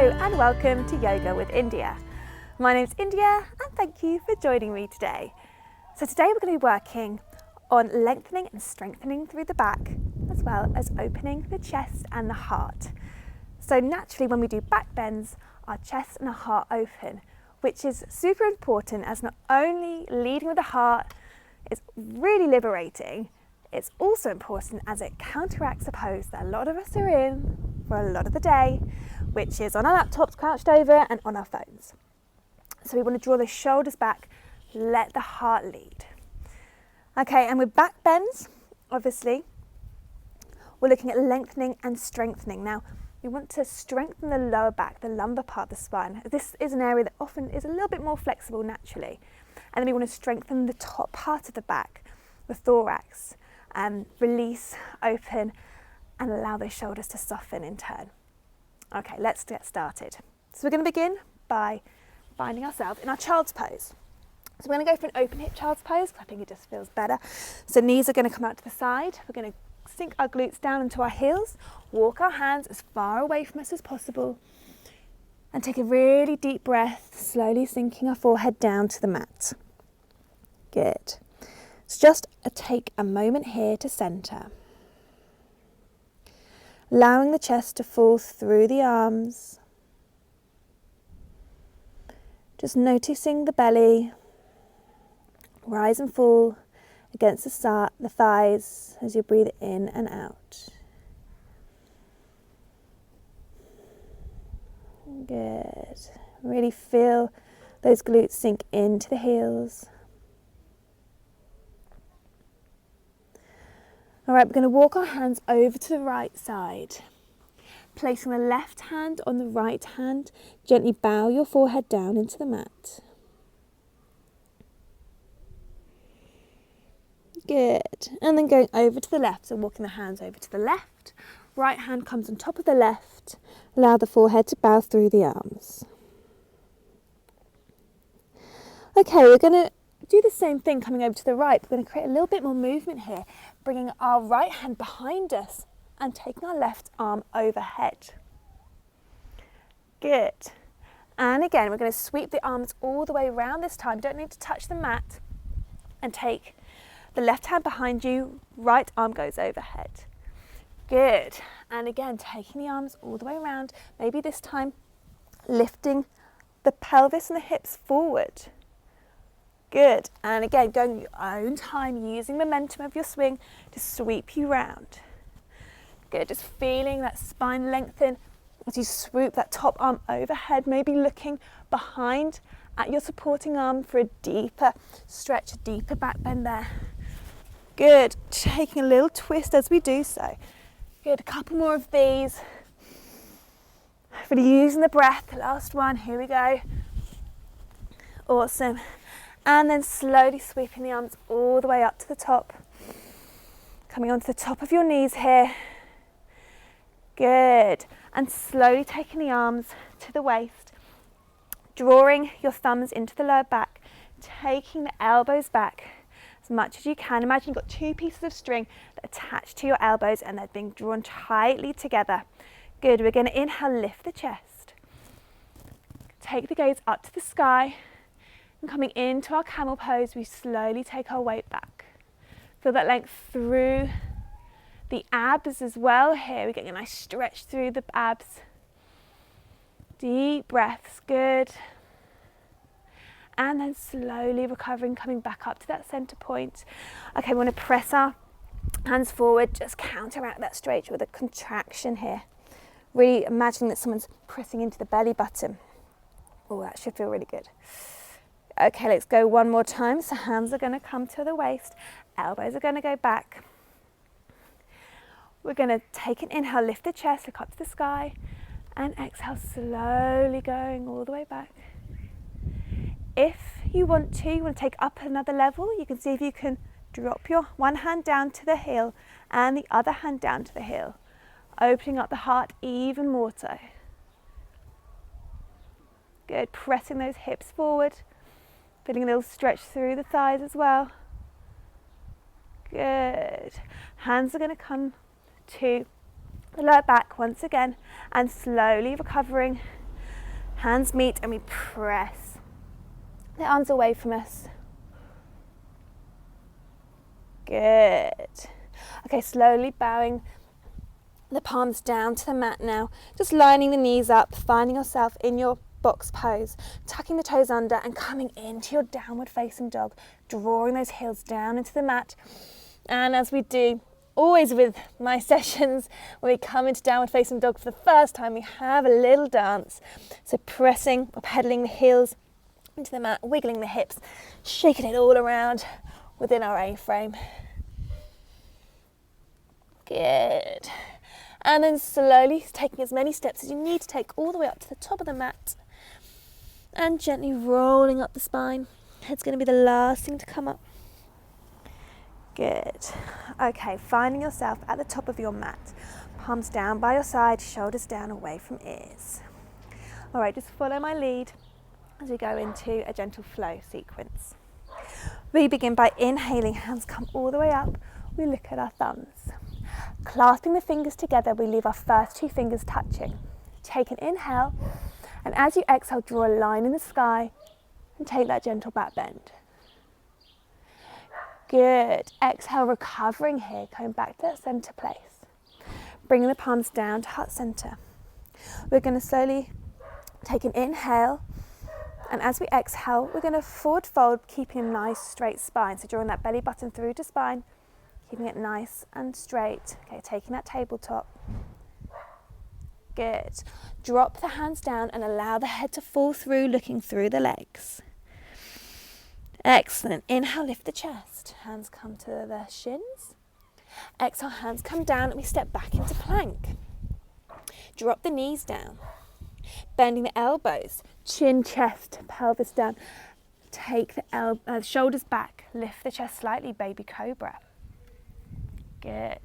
Hello and welcome to Yoga with India. My name's India and thank you for joining me today. So today we're going to be working on lengthening and strengthening through the back, as well as opening the chest and the heart. So naturally when we do back bends, our chest and our heart open, which is super important as not only leading with the heart is really liberating, it's also important as it counteracts a pose that a lot of us are in for a lot of the day, which is on our laptops crouched over and on our phones. So we want to draw the shoulders back, let the heart lead. Okay, and with back bends, obviously, we're looking at lengthening and strengthening. Now, we want to strengthen the lower back, the lumbar part of the spine. This is an area that often is a little bit more flexible naturally. And then we want to strengthen the top part of the back, the thorax, release, open, and allow those shoulders to soften in turn. Okay, let's get started. So we're going to begin by finding ourselves in our child's pose. So we're going to go for an open hip child's pose because I think it just feels better. So knees are going to come out to the side. We're going to sink our glutes down into our heels, walk our hands as far away from us as possible, and take a really deep breath, slowly sinking our forehead down to the mat. Good. So just take a moment here to centre. Allowing the chest to fall through the arms. Just noticing the belly rise and fall against the thighs as you breathe in and out. Good. Really feel those glutes sink into the heels. All right, we're going to walk our hands over to the right side. Placing the left hand on the right hand, gently bow your forehead down into the mat. Good. And then going over to the left, so walking the hands over to the left. Right hand comes on top of the left. Allow the forehead to bow through the arms. Okay, we're going to do the same thing coming over to the right. We're going to create a little bit more movement here, bringing our right hand behind us and taking our left arm overhead. Good. And again, we're going to sweep the arms all the way around this time. You don't need to touch the mat. And take the left hand behind you, right arm goes overhead. Good. And again, taking the arms all the way around, maybe this time lifting the pelvis and the hips forward. Good. And again, going your own time, using momentum of your swing to sweep you round. Good. Just feeling that spine lengthen as you swoop that top arm overhead, maybe looking behind at your supporting arm for a deeper stretch, a deeper back bend there. Good. Taking a little twist as we do so. Good. A couple more of these. Really using the breath. Last one. Here we go. Awesome. And then slowly sweeping the arms all the way up to the top. Coming onto the top of your knees here. Good. And slowly taking the arms to the waist. Drawing your thumbs into the lower back. Taking the elbows back as much as you can. Imagine you've got two pieces of string that attach to your elbows and they're being drawn tightly together. Good. We're going to inhale, lift the chest. Take the gaze up to the sky. And coming into our camel pose, we slowly take our weight back. Feel that length through the abs as well here. We're getting a nice stretch through the abs. Deep breaths, good. And then slowly recovering, coming back up to that center point. Okay, we want to press our hands forward, just counteract that stretch with a contraction here. Really imagining that someone's pressing into the belly button. Oh, that should feel really good. Okay, let's go one more time. So hands are going to come to the waist, elbows are going to go back. We're going to take an inhale, lift the chest, look up to the sky, and exhale, slowly going all the way back. If you want to take up another level, you can see if you can drop your one hand down to the heel and the other hand down to the heel, opening up the heart even more so. Good, pressing those hips forward. Feeling a little stretch through the thighs as well. Good. Hands are going to come to the lower back once again and slowly recovering Hands meet and we press the arms away from us. Good. Okay, slowly bowing the palms down to the mat now. Just lining the knees up, finding yourself in your box pose, tucking the toes under and coming into your downward facing dog, drawing those heels down into the mat. And as we do always with my sessions, when we come into downward facing dog for the first time, we have a little dance. So pressing or pedaling the heels into the mat, wiggling the hips, shaking it all around within our A-frame. Good. And then slowly taking as many steps as you need to take all the way up to the top of the mat and gently rolling up the spine. Head's going to be the last thing to come up. Good. Okay, finding yourself at the top of your mat. Palms down by your side, shoulders down away from ears. All right, just follow my lead as we go into a gentle flow sequence. We begin by inhaling, hands come all the way up. We look at our thumbs. Clasping the fingers together, we leave our first two fingers touching. Take an inhale, and as you exhale, draw a line in the sky and take that gentle back bend. Good. Exhale, recovering here, coming back to that center place. Bringing the palms down to heart center. We're going to slowly take an inhale, and as we exhale, we're going to forward fold, keeping a nice straight spine. So drawing that belly button through to spine, keeping it nice and straight. Okay, taking that tabletop. Good. Drop the hands down and allow the head to fall through, looking through the legs. Excellent. Inhale, lift the chest. Hands come to the shins. Exhale, hands come down and we step back into plank. Drop the knees down. Bending the elbows, chin, chest, pelvis down. Take the shoulders back. Lift the chest slightly, baby cobra. Good.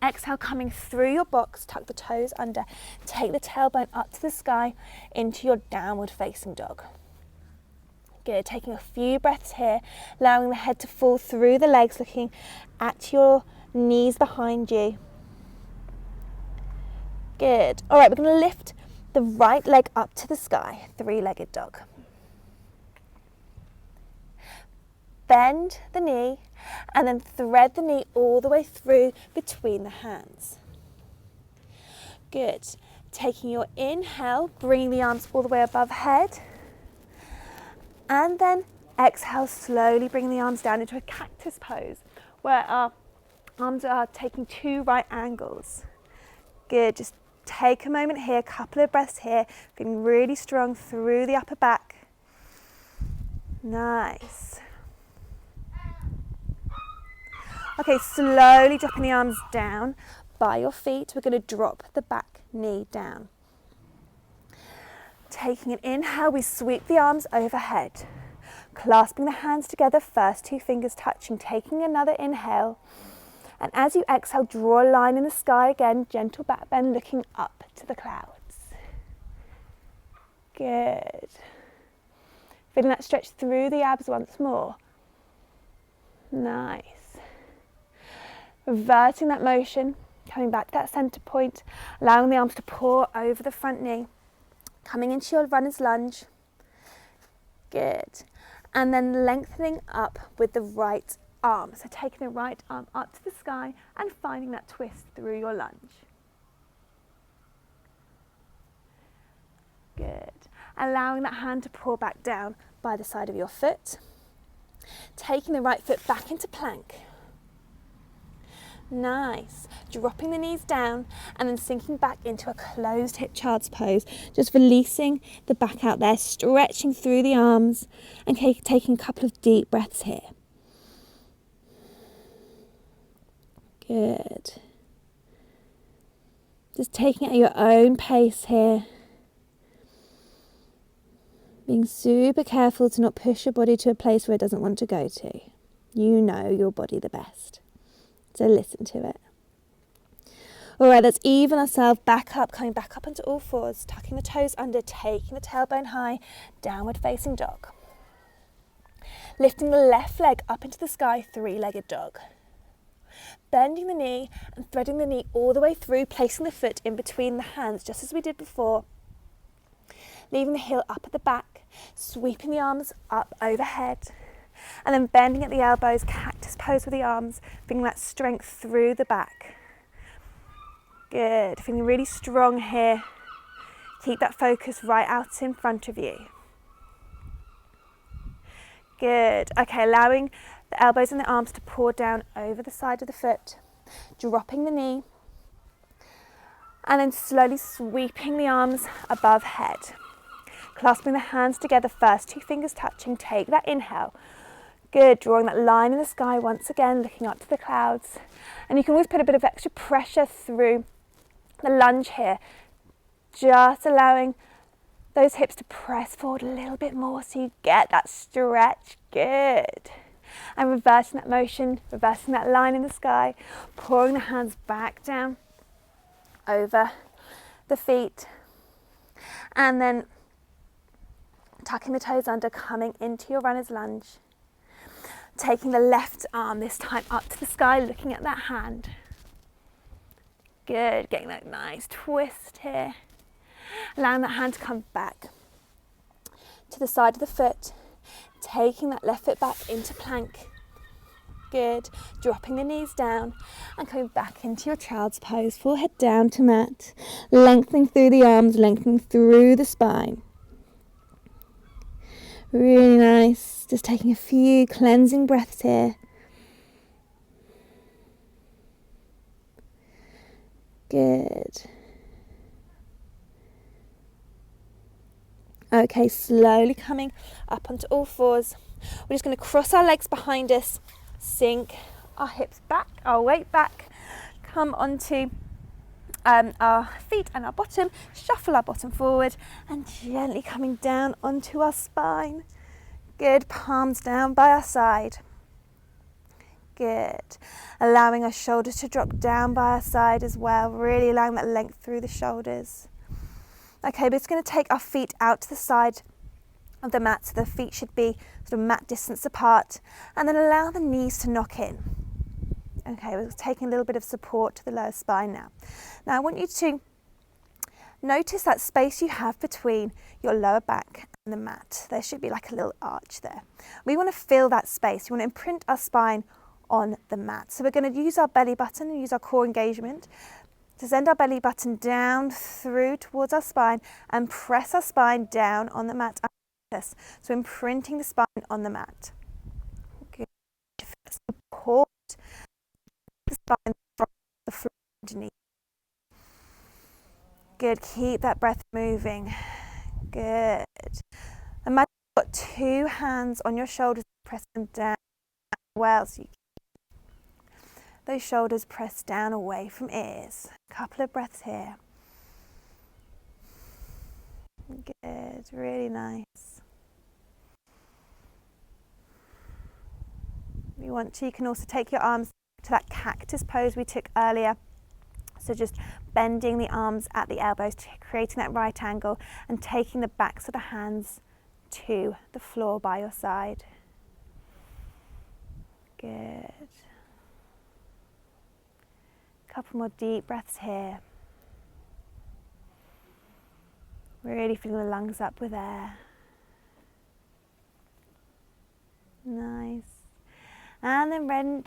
Exhale, coming through your box, tuck the toes under. Take the tailbone up to the sky into your downward facing dog. Good, taking a few breaths here, allowing the head to fall through the legs, looking at your knees behind you. Good. All right, we're going to lift the right leg up to the sky, three-legged dog. Bend the knee and then thread the knee all the way through between the hands. Good. Taking your inhale, bringing the arms all the way above head. And then exhale, slowly bring the arms down into a cactus pose, where our arms are taking two right angles. Good, just take a moment here, a couple of breaths here, feeling really strong through the upper back. Nice. Okay, slowly dropping the arms down by your feet. We're going to drop the back knee down. Taking an inhale, we sweep the arms overhead. Clasping the hands together, first two fingers touching, taking another inhale. And as you exhale, draw a line in the sky again, gentle back bend, looking up to the clouds. Good. Feeling that stretch through the abs once more. Nice. Reverting that motion, coming back to that center point, allowing the arms to pour over the front knee. Coming into your runner's lunge. Good. And then lengthening up with the right arm. So taking the right arm up to the sky and finding that twist through your lunge. Good. Allowing that hand to pour back down by the side of your foot. Taking the right foot back into plank. Nice. Dropping the knees down and then sinking back into a closed hip child's pose. Just releasing the back out there, stretching through the arms and taking a couple of deep breaths here. Good. Just taking it at your own pace here. Being super careful to not push your body to a place where it doesn't want to go to. You know your body the best. So listen to it. All right, let's even ourselves back up, coming back up onto all fours, tucking the toes under, taking the tailbone high, downward facing dog. Lifting the left leg up into the sky, three-legged dog. Bending the knee and threading the knee all the way through, placing the foot in between the hands, just as we did before. leaving the heel up at the back, sweeping the arms up overhead, and then bending at the elbows, cactus pose with the arms, bringing that strength through the back. Good, feeling really strong here. Keep that focus right out in front of you. Good, okay, allowing the elbows and the arms to pour down over the side of the foot, dropping the knee, and then slowly sweeping the arms above head. Clasping the hands together first, 2 fingers touching, take that inhale. Good, drawing that line in the sky once again, looking up to the clouds. And you can always put a bit of extra pressure through the lunge here, just allowing those hips to press forward a little bit more so you get that stretch. Good. And reversing that motion, reversing that line in the sky, pouring the hands back down over the feet, and then tucking the toes under, coming into your runner's lunge. Taking the left arm this time up to the sky, looking at that hand. Good, getting that nice twist here. Allowing that hand to come back to the side of the foot. Taking that left foot back into plank. Good, dropping the knees down and coming back into your child's pose. Forehead down to mat. Lengthening through the arms, lengthening through the spine. Really nice. Just taking a few cleansing breaths here. Good. Okay, slowly coming up onto all fours. We're just going to cross our legs behind us, sink our hips back, our weight back, come onto our feet and our bottom, shuffle our bottom forward and gently coming down onto our spine. Good, palms down by our side. Good, allowing our shoulders to drop down by our side as well, really allowing that length through the shoulders. Okay, we're just going to take our feet out to the side of the mat, so the feet should be sort of mat distance apart, and then allow the knees to knock in. Okay, we're taking a little bit of support to the lower spine now. Now I want you to notice that space you have between your lower back and the mat. There should be like a little arch there. We want to fill that space. We want to imprint our spine on the mat. So we're going to use our belly button and use our core engagement to send our belly button down through towards our spine and press our spine down on the mat. So imprinting the spine on the mat. Good. Support the spine from the floor underneath. Good. Keep that breath moving. Good. Imagine you've got 2 hands on your shoulders, press them down well, so you keep those shoulders pressed down away from ears. A couple of breaths here. Good. Really nice. If you want to, you can also take your arms to that cactus pose we took earlier. So just bending the arms at the elbows, creating that right angle and taking the backs of the hands to the floor by your side. Good. Couple more deep breaths here. Really filling the lungs up with air. Nice. And then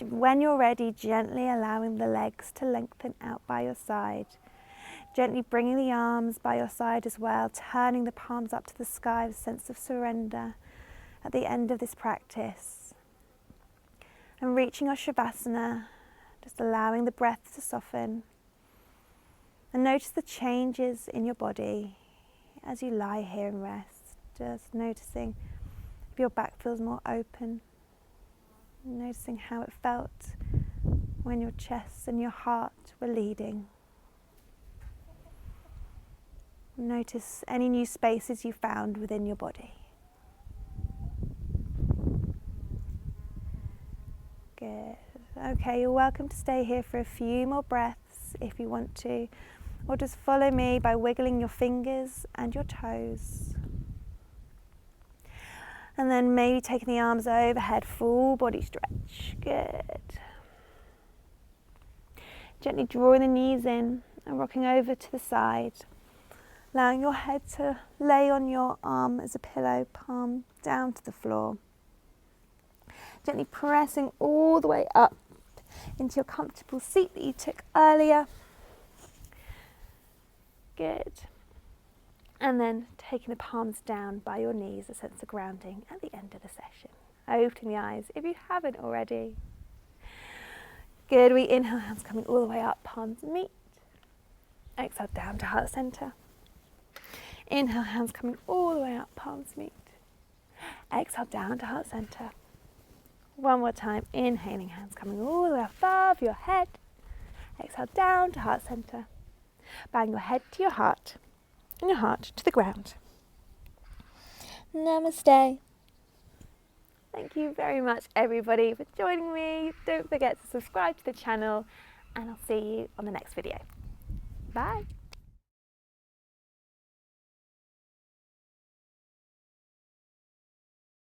when you're ready, gently allowing the legs to lengthen out by your side. Gently bringing the arms by your side as well, turning the palms up to the sky with a sense of surrender at the end of this practice. And reaching our Shavasana, just allowing the breath to soften. And notice the changes in your body as you lie here and rest. Just noticing if your back feels more open. Noticing how it felt when your chest and your heart were leading. Notice any new spaces you found within your body. Good. Okay, you're welcome to stay here for a few more breaths if you want to, or just follow me by wiggling your fingers and your toes. And then maybe taking the arms overhead, full body stretch. Good. Gently drawing the knees in and rocking over to the side. allowing your head to lay on your arm as a pillow, palm down to the floor. Gently pressing all the way up into your comfortable seat that you took earlier. Good. And then taking the palms down by your knees, a sense of grounding at the end of the session. Opening the eyes if you haven't already. Good. We inhale, hands coming all the way up, palms meet. Exhale down to heart center. Inhale, hands coming all the way up, palms meet. Exhale down to heart center. One more time, inhaling, hands coming all the way above your head. Exhale down to heart center. Bang your head to your heart and your heart to the ground. Namaste. Thank you very much, everybody, for joining me. Don't forget to subscribe to the channel, and I'll see you on the next video. Bye.